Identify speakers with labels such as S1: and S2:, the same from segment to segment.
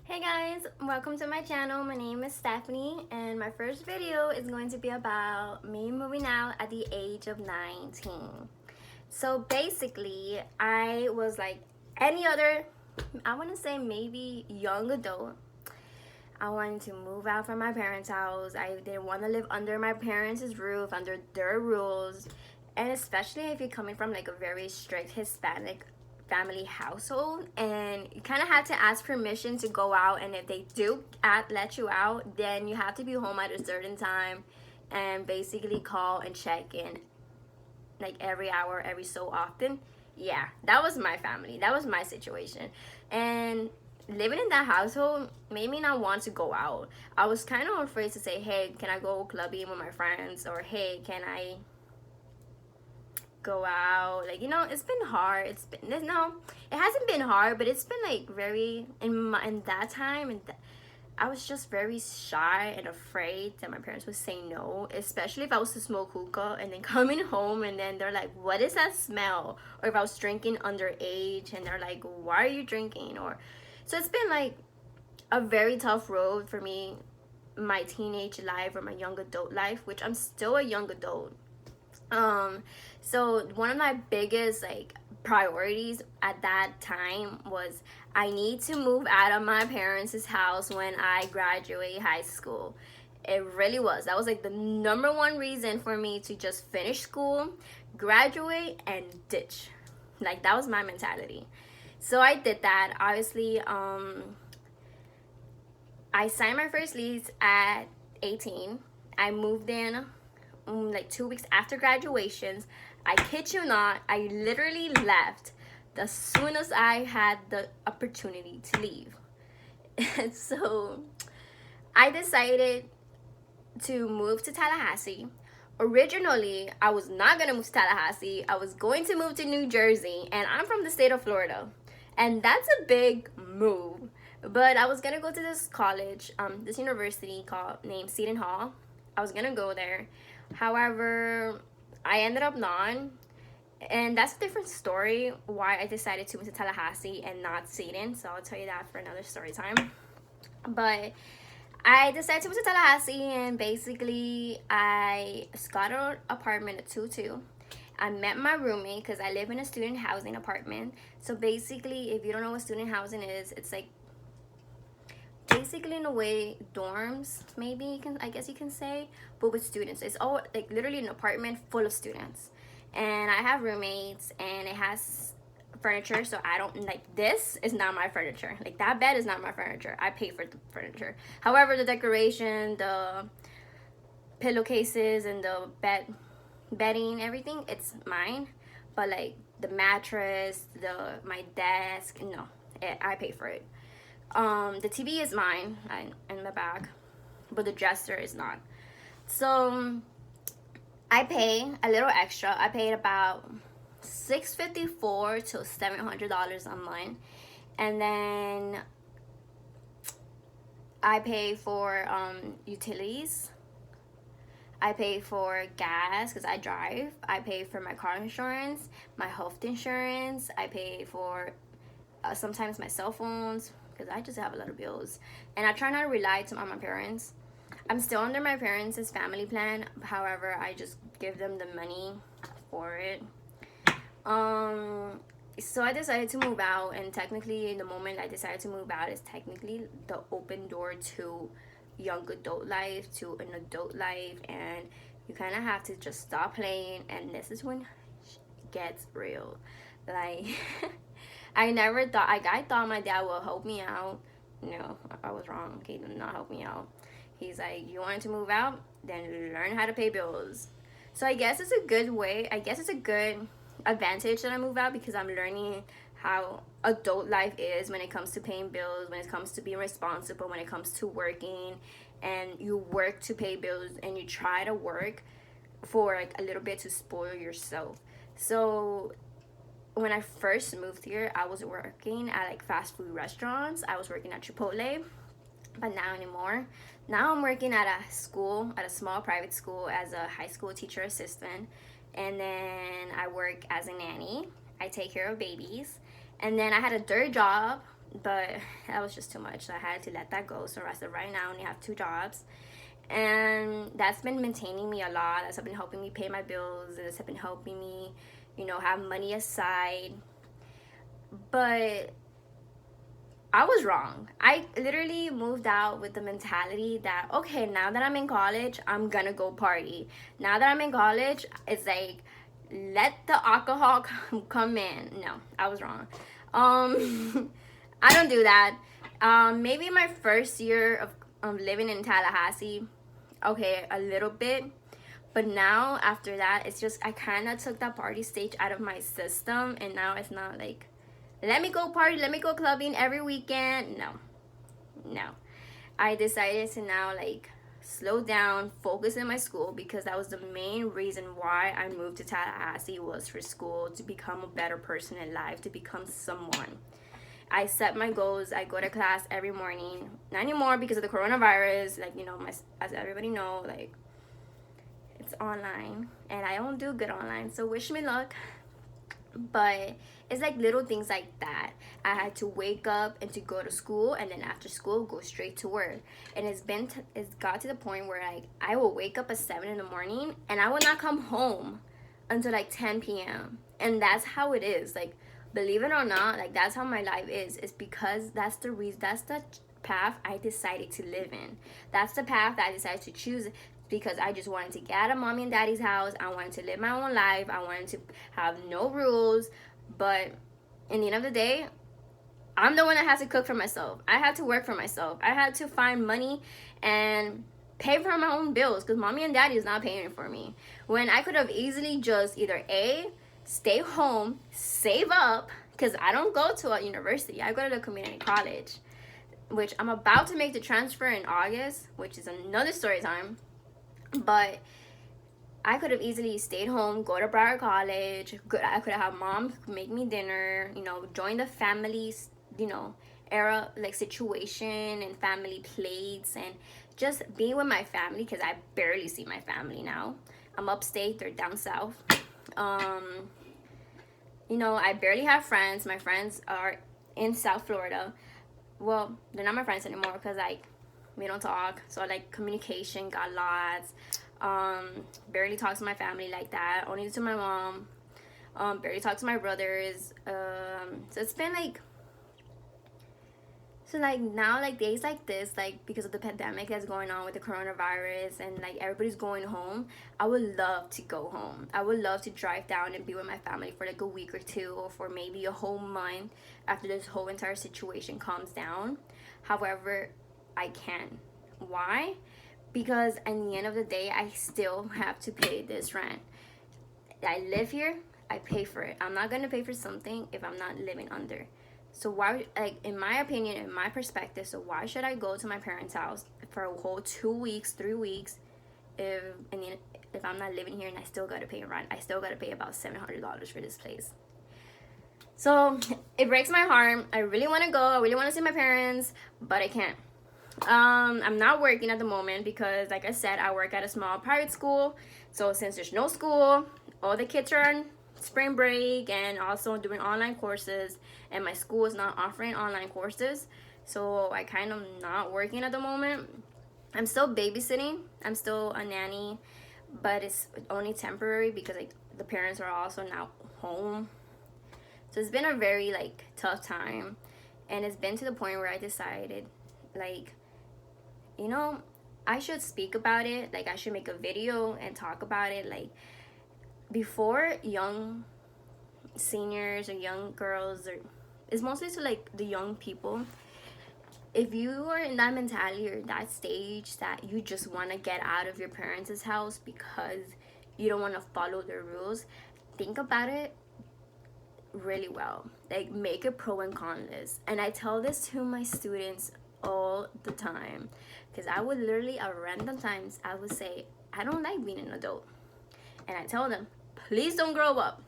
S1: Hey guys, welcome to my channel. My name is Stephanie and my first video is going to be about me moving out at the age of 19. So basically, I was like any other, I want to say maybe young adult. I wanted to move out from my parents' house. I didn't want to live under my parents' roof, under their rules. And especially if you're coming from like a very strict Hispanic family household and you kind of have to ask permission to go out, and if they do let you out, then you have to be home at a certain time and basically call and check in like every hour, every so often. Yeah, that was my family, that was my situation. And living in that household made me not want to go out. I was kind of afraid to say, hey, can I go clubbing with my friends, or hey, can I go out? Like, it's been hard. It's been no, it hasn't been hard, but it's been like very in that time, and I was just very shy and afraid that my parents would say no, especially if I was to smoke hookah and then coming home and then they're like, what is that smell? Or if I was drinking underage and they're like, why are you drinking? Or so it's been like a very tough road for me, my teenage life or my young adult life, which I'm still a young adult. So one of my biggest like priorities at that time was I need to move out of my parents' house when I graduate high school. It really was. That was like the number one reason for me to just finish school, graduate, and ditch. Like, that was my mentality. So I did that. Obviously, I signed my first lease at 18. I moved in like 2 weeks after graduations. I kid you not, I literally left as soon as I had the opportunity to leave. And so I decided to move to Tallahassee. Originally, I was not going to move to Tallahassee. I was going to move to New Jersey, and I'm from the state of Florida. And that's a big move. But I was going to go to this college, this university named Seton Hall. I was going to go there. However, I ended up not, and that's a different story why I decided to move to Tallahassee and not Seton, so I'll tell you that for another story time. But I decided to move to Tallahassee, and basically I got an apartment at 2-2. I met my roommate because I live in a student housing apartment. So basically, if you don't know what student housing is, it's like basically in a way dorms, maybe I guess you can say, but with students. It's all like literally an apartment full of students, and I have roommates, and it has furniture. So I don't like, this is not my furniture. Like, that bed is not my furniture. I pay for the furniture. However, the decoration, the pillowcases, and the bedding, everything, it's mine. But like the mattress, my desk, no, I pay for it. The TV is mine in the back, but the dresser is not. So I pay a little extra. I paid about $654 to $700 a month, and then I pay for utilities. I pay for gas because I drive. I pay for my car insurance, my health insurance. I pay for sometimes my cell phones, because I just have a lot of bills, and I try not to rely on my parents. I'm still under my parents' family plan. However, I just give them the money for it. So I decided to move out, and technically the moment I decided to move out is technically the open door to young adult life, to an adult life, and you kind of have to just stop playing, and this is when it gets real. Like, I thought my dad will help me out. No, I was wrong. He did not help me out. He's like, you wanted to move out? Then learn how to pay bills. So I guess it's a good way. I guess it's a good advantage that I move out, because I'm learning how adult life is when it comes to paying bills, when it comes to being responsible, when it comes to working, and you work to pay bills, and you try to work for like a little bit to spoil yourself. So when I first moved here, I was working at like fast food restaurants. I was working at Chipotle, but not anymore. Now I'm working at a school, at a small private school, as a high school teacher assistant. And then I work as a nanny. I take care of babies. And then I had a third job but that was just too much. So I had to let that go. So as of right now, I only have 2 jobs, and that's been maintaining me a lot. That's been helping me pay my bills. That's been helping me, have money aside. But I was wrong. I literally moved out with the mentality that, okay, now that I'm in college, I'm gonna go party. Now that I'm in college, it's like, let the alcohol come in. No, I was wrong. I don't do that. Maybe my first year of living in Tallahassee, okay, a little bit. But now, after that, it's just, I kind of took that party stage out of my system. And now it's not like, let me go party, let me go clubbing every weekend. No. I decided to now, like, slow down, focus in my school, because that was the main reason why I moved to Tallahassee, was for school, to become a better person in life, to become someone. I set my goals. I go to class every morning. Not anymore because of the coronavirus. Like, as everybody know, like, it's online, and I don't do good online, so wish me luck. But it's like little things like that. I had to wake up and to go to school, and then after school go straight to work. And it's got to the point where, like, I will wake up at 7 in the morning and I will not come home until like 10 p.m. And that's how it is. Like, believe it or not, like, that's how my life is. It's because that's the reason, that's the path I decided to live in. That's the path that I decided to choose, because I just wanted to get out of mommy and daddy's house. I wanted to live my own life. I wanted to have no rules. But in the end of the day, I'm the one that has to cook for myself. I had to work for myself. I had to find money and pay for my own bills, because mommy and daddy is not paying it for me. When I could have easily just either stay home, save up, because I don't go to a university. I go to the community college, which I'm about to make the transfer in August, which is another story time. But I could have easily stayed home, go to Broward College. I could have mom make me dinner, join the families, era, like, situation and family plates, and just be with my family, because I barely see my family now. I'm upstate, they're down south. I barely have friends. My friends are in South Florida. Well, they're not my friends anymore, because, like, we don't talk. So, like, communication got lost. Barely talk to my family like that. Only to my mom. Barely talk to my brothers. So it's been like, so, like, now, like, days like this, like, because of the pandemic that's going on with the coronavirus, and, like, everybody's going home, I would love to go home. I would love to drive down and be with my family for, like, a week or two, or for maybe a whole month after this whole entire situation calms down. However, I can. Why? Because at the end of the day, I still have to pay this rent. I live here, I pay for it. I'm not gonna pay for something if I'm not living under. So why, like, in my opinion, in my perspective, so why should I go to my parents' house for a whole 2 weeks, 3 weeks, if I'm not living here and I still gotta pay rent? I still gotta pay about $700 for this place. So it breaks my heart. I really want to go. I really want to see my parents, but I can't. I'm not working at the moment because, like I said, I work at a small private school. So since there's no school, all the kids are on spring break and also doing online courses, and my school is not offering online courses. So I kind of not working at the moment. I'm still babysitting. I'm still a nanny, but it's only temporary because, like, the parents are also now home. So it's been a very, like, tough time, and it's been to the point where I decided, like, I should speak about it. Like, I should make a video and talk about it. Like, before young seniors or young girls, or it's mostly to, like, the young people. If you are in that mentality or that stage that you just want to get out of your parents' house because you don't want to follow their rules, think about it really well. Like, make a pro and con list. And I tell this to my students all the time, because I would literally at random times I would say, I don't like being an adult, and I tell them, please don't grow up,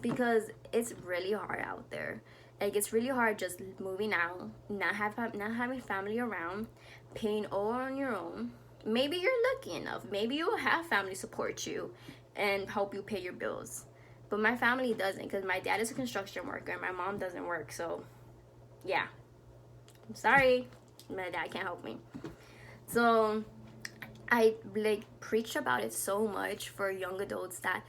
S1: because it's really hard out there. Like, it's really hard just moving out, not having family around, paying all on your own. Maybe you're lucky enough, maybe you'll have family support you and help you pay your bills, but my family doesn't, because my dad is a construction worker and my mom doesn't work. So yeah, I'm sorry, my dad can't help me. So I like preach about it so much for young adults that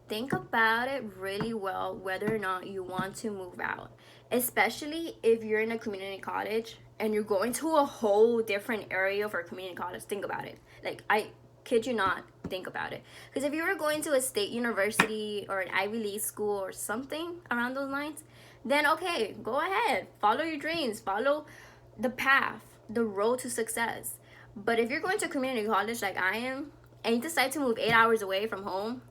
S1: think about it really well whether or not you want to move out, especially if you're in a community college and you're going to a whole different area for a community college. Think about it. Like, I kid you not, think about it. Because if you were going to a state university or an Ivy League school or something around those lines, then okay, go ahead, follow your dreams, follow the path, the road to success. But if you're going to community college like I am and you decide to move 8 hours away from home,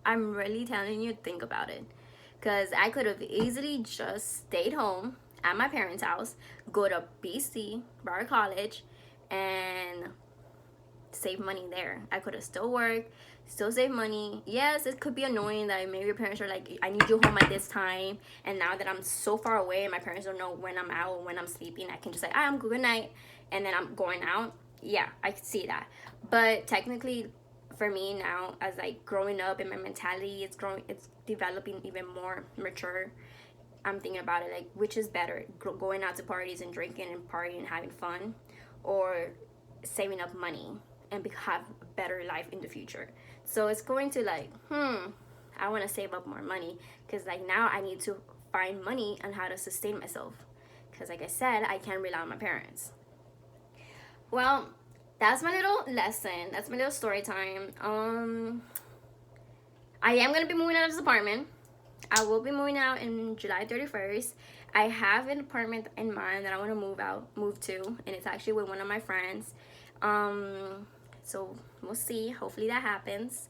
S1: I'm really telling you, think about it. Because I could have easily just stayed home at my parents' house, go to BC, Broward College, and save money there. I could have still worked, still save money. Yes, it could be annoying that maybe your parents are like, I need you home at this time. And now that I'm so far away and my parents don't know when I'm out or when I'm sleeping, I can just say, I'm good night. And then I'm going out. Yeah, I could see that. But technically, for me now, as like growing up and my mentality is growing, it's developing even more mature. I'm thinking about it like, which is better, going out to parties and drinking and partying and having fun, or saving up money and have a better life in the future. So it's going to like, I want to save up more money because like now I need to find money on how to sustain myself. Because like I said, I can't rely on my parents. Well, that's my little lesson. That's my little story time. I am gonna be moving out of this apartment. I will be moving out in July 31st. I have an apartment in mind that I want to move to, and it's actually with one of my friends. So we'll see. Hopefully that happens.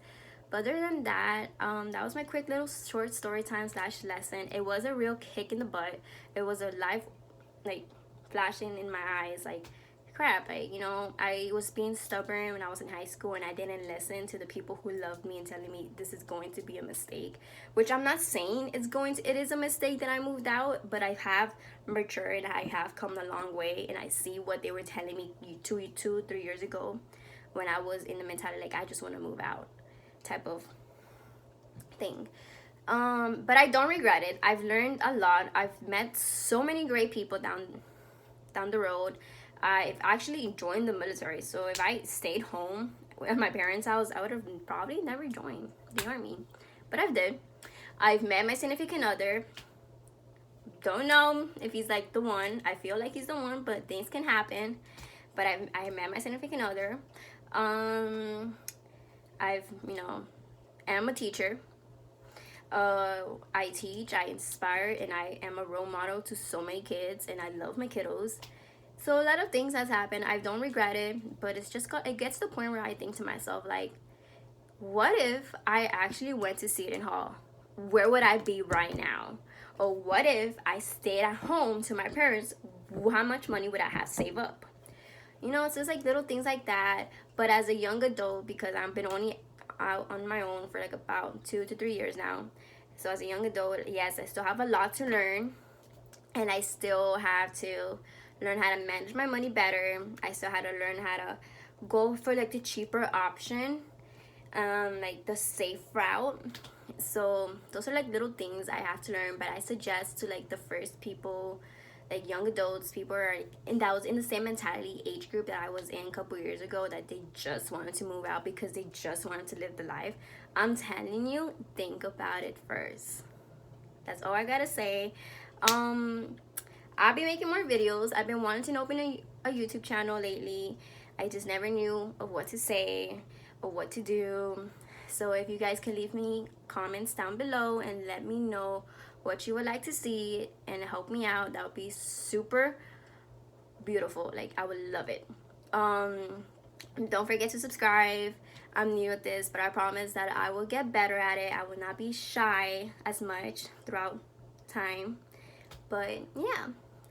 S1: But other than that, that was my quick little short story time / lesson. It was a real kick in the butt. It was a life, like, flashing in my eyes, like, crap, like, you know, I was being stubborn when I was in high school and I didn't listen to the people who loved me and telling me this is going to be a mistake, which I'm not saying it is a mistake that I moved out, but I have matured, I have come a long way, and I see what they were telling me 3 years ago when I was in the mentality like I just want to move out type of thing. But I don't regret it. I've learned a lot. I've met so many great people down the road. I've actually joined the military, so if I stayed home at my parents' house, I would have probably never joined the army. But I've did. I've met my significant other. Don't know if he's like the one. I feel like he's the one, but things can happen. But I met my significant other. I've, you know, am a teacher. I teach, I inspire, and I am a role model to so many kids, and I love my kiddos. So a lot of things has happened. I don't regret it, but it gets to the point where I think to myself, like, what if I actually went to Seton Hall? Where would I be right now? Or what if I stayed at home to my parents? How much money would I have saved up? You know, it's just like little things like that. But as a young adult, because I've been only out on my own for like about 2 to 3 years now. So as a young adult, yes, I still have a lot to learn. And I still have to learn how to manage my money better. I still had to learn how to go for like the cheaper option, like the safe route. So those are like little things I have to learn, but I suggest to like the first people, like young adults, people are and that was in the same mentality age group that I was in a couple years ago, that they just wanted to move out because they just wanted to live the life. I'm telling you, think about it first. That's all I gotta say. I'll be making more videos. I've been wanting to open a YouTube channel lately. I just never knew of what to say or what to do. So if you guys can leave me comments down below and let me know what you would like to see and help me out, that would be super beautiful. Like, I would love it. Don't forget to subscribe. I'm new at this, but I promise that I will get better at it. I will not be shy as much throughout time. But yeah,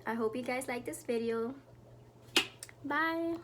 S1: I hope you guys like this video. Bye.